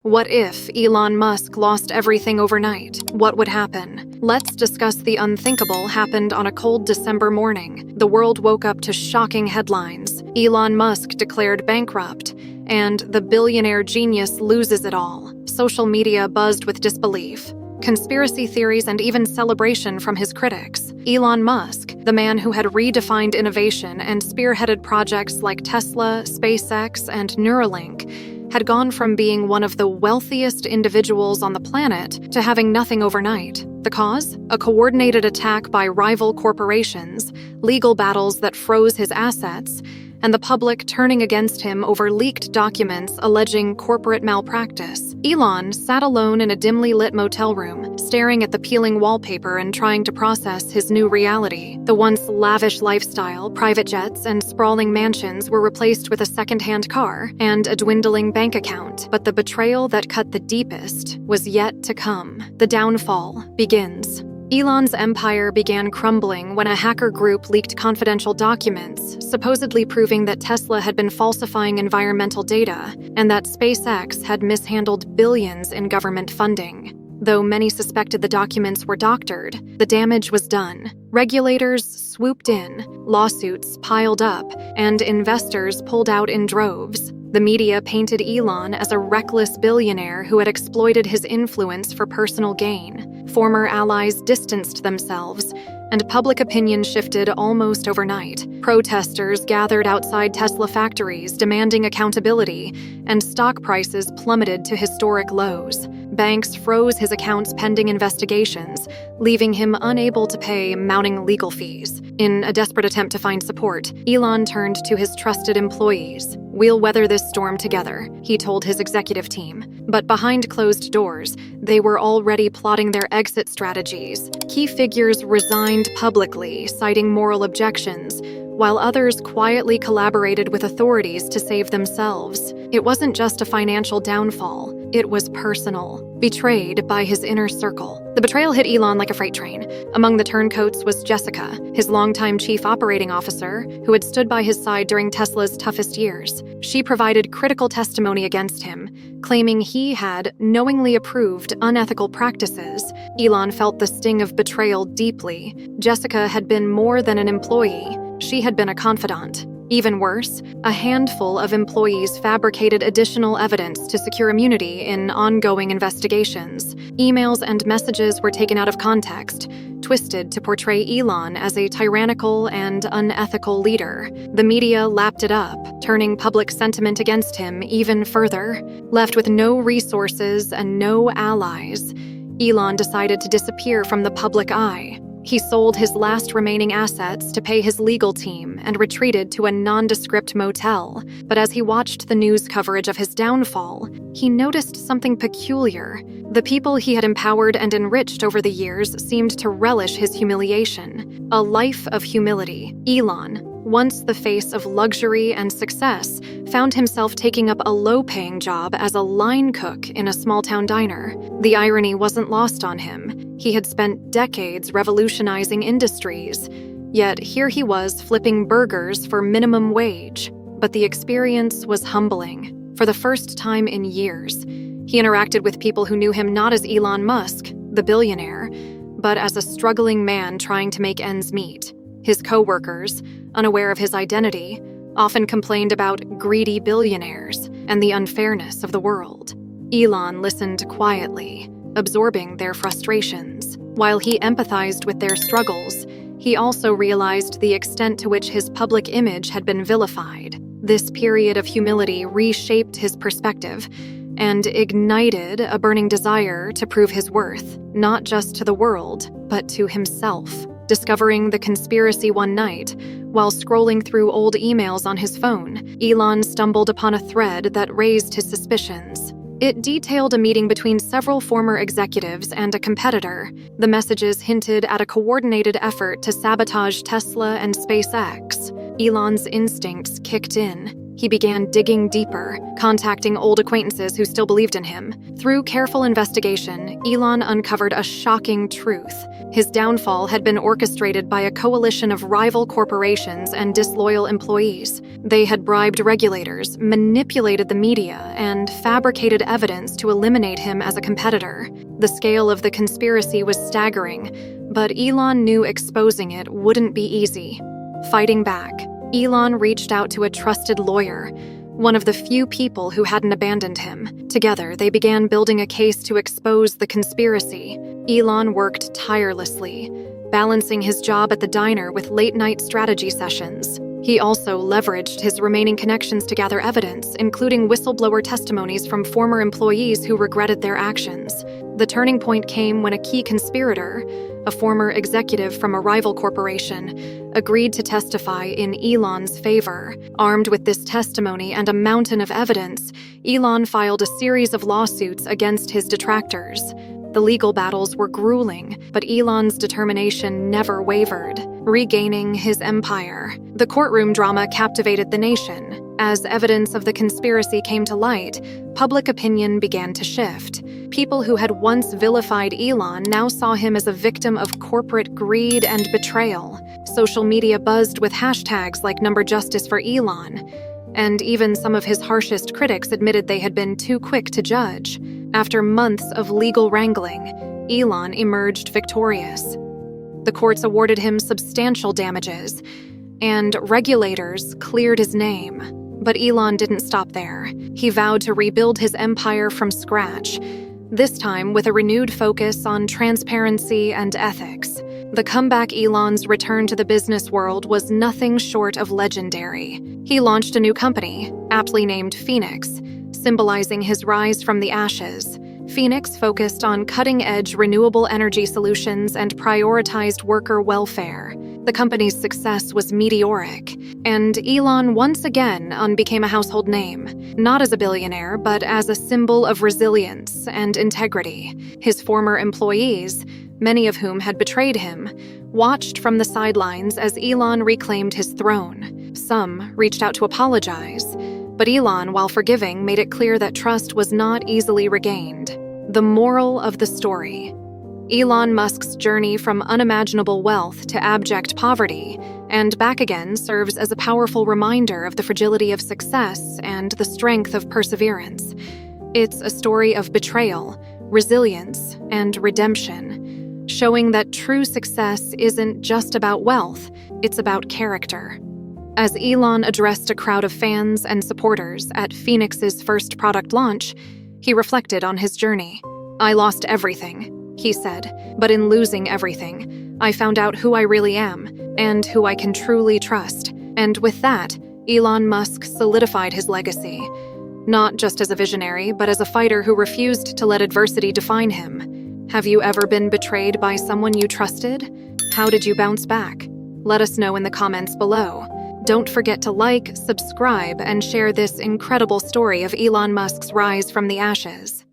What if Elon Musk lost everything overnight? What would happen? Let's discuss the unthinkable happened on a cold December morning. The world woke up to shocking headlines. Elon Musk declared bankrupt, and the billionaire genius loses it all. Social media buzzed with disbelief, conspiracy theories, and even celebration from his critics. Elon Musk, the man who had redefined innovation and spearheaded projects like Tesla, SpaceX, and Neuralink, had gone from being one of the wealthiest individuals on the planet to having nothing overnight. The cause? A coordinated attack by rival corporations, legal battles that froze his assets, and the public turning against him over leaked documents alleging corporate malpractice. Elon sat alone in a dimly lit motel room, staring at the peeling wallpaper and trying to process his new reality. The once lavish lifestyle, private jets, and sprawling mansions were replaced with a second-hand car and a dwindling bank account. But the betrayal that cut the deepest was yet to come. The downfall begins. Elon's empire began crumbling when a hacker group leaked confidential documents, supposedly proving that Tesla had been falsifying environmental data and that SpaceX had mishandled billions in government funding. Though many suspected the documents were doctored, the damage was done. Regulators swooped in, lawsuits piled up, and investors pulled out in droves. The media painted Elon as a reckless billionaire who had exploited his influence for personal gain. Former allies distanced themselves, and public opinion shifted almost overnight. Protesters gathered outside Tesla factories demanding accountability, and stock prices plummeted to historic lows. Banks froze his accounts pending investigations, leaving him unable to pay mounting legal fees. In a desperate attempt to find support, Elon turned to his trusted employees. "We'll weather this storm together," he told his executive team. But behind closed doors, they were already plotting their exit strategies. Key figures resigned publicly, citing moral objections, while others quietly collaborated with authorities to save themselves. It wasn't just a financial downfall, it was personal. Betrayed by his inner circle. The betrayal hit Elon like a freight train. Among the turncoats was Jessica, his longtime chief operating officer, who had stood by his side during Tesla's toughest years. She provided critical testimony against him, claiming he had knowingly approved unethical practices. Elon felt the sting of betrayal deeply. Jessica had been more than an employee. She had been a confidant. Even worse, a handful of employees fabricated additional evidence to secure immunity in ongoing investigations. Emails and messages were taken out of context, twisted to portray Elon as a tyrannical and unethical leader. The media lapped it up, turning public sentiment against him even further. Left with no resources and no allies, Elon decided to disappear from the public eye. He sold his last remaining assets to pay his legal team and retreated to a nondescript motel. But as he watched the news coverage of his downfall, he noticed something peculiar. The people he had empowered and enriched over the years seemed to relish his humiliation. A life of humility. Elon, once the face of luxury and success, found himself taking up a low-paying job as a line cook in a small-town diner. The irony wasn't lost on him. He had spent decades revolutionizing industries, yet here he was flipping burgers for minimum wage. But the experience was humbling. For the first time in years, he interacted with people who knew him not as Elon Musk, the billionaire, but as a struggling man trying to make ends meet. His co-workers, unaware of his identity, often complained about greedy billionaires and the unfairness of the world. Elon listened quietly, absorbing their frustrations. While he empathized with their struggles, he also realized the extent to which his public image had been vilified. This period of humility reshaped his perspective and ignited a burning desire to prove his worth, not just to the world, but to himself. Discovering the conspiracy one night, while scrolling through old emails on his phone, Elon stumbled upon a thread that raised his suspicions. It detailed a meeting between several former executives and a competitor. The messages hinted at a coordinated effort to sabotage Tesla and SpaceX. Elon's instincts kicked in. He began digging deeper, contacting old acquaintances who still believed in him. Through careful investigation, Elon uncovered a shocking truth. His downfall had been orchestrated by a coalition of rival corporations and disloyal employees. They had bribed regulators, manipulated the media, and fabricated evidence to eliminate him as a competitor. The scale of the conspiracy was staggering, but Elon knew exposing it wouldn't be easy. Fighting back, Elon reached out to a trusted lawyer, one of the few people who hadn't abandoned him. Together, they began building a case to expose the conspiracy. Elon worked tirelessly, balancing his job at the diner with late-night strategy sessions. He also leveraged his remaining connections to gather evidence, including whistleblower testimonies from former employees who regretted their actions. The turning point came when a key conspirator, a former executive from a rival corporation, agreed to testify in Elon's favor. Armed with this testimony and a mountain of evidence, Elon filed a series of lawsuits against his detractors. The legal battles were grueling, but Elon's determination never wavered, regaining his empire. The courtroom drama captivated the nation. As evidence of the conspiracy came to light, public opinion began to shift. People who had once vilified Elon now saw him as a victim of corporate greed and betrayal. Social media buzzed with hashtags like #Justice for Elon, and even some of his harshest critics admitted they had been too quick to judge. After months of legal wrangling, Elon emerged victorious. The courts awarded him substantial damages, and regulators cleared his name. But Elon didn't stop there. He vowed to rebuild his empire from scratch, this time with a renewed focus on transparency and ethics. The comeback Elon's return to the business world was nothing short of legendary. He launched a new company, aptly named Phoenix, symbolizing his rise from the ashes. Phoenix focused on cutting-edge renewable energy solutions and prioritized worker welfare. The company's success was meteoric, and Elon once again became a household name, not as a billionaire, but as a symbol of resilience and integrity. His former employees, many of whom had betrayed him, watched from the sidelines as Elon reclaimed his throne. Some reached out to apologize, but Elon, while forgiving, made it clear that trust was not easily regained. The moral of the story: Elon Musk's journey from unimaginable wealth to abject poverty and back again serves as a powerful reminder of the fragility of success and the strength of perseverance. It's a story of betrayal, resilience, and redemption, showing that true success isn't just about wealth, it's about character. As Elon addressed a crowd of fans and supporters at Phoenix's first product launch, he reflected on his journey. "I lost everything," he said, "but in losing everything, I found out who I really am and who I can truly trust." And with that, Elon Musk solidified his legacy, not just as a visionary, but as a fighter who refused to let adversity define him. Have you ever been betrayed by someone you trusted? How did you bounce back? Let us know in the comments below. Don't forget to like, subscribe, and share this incredible story of Elon Musk's rise from the ashes.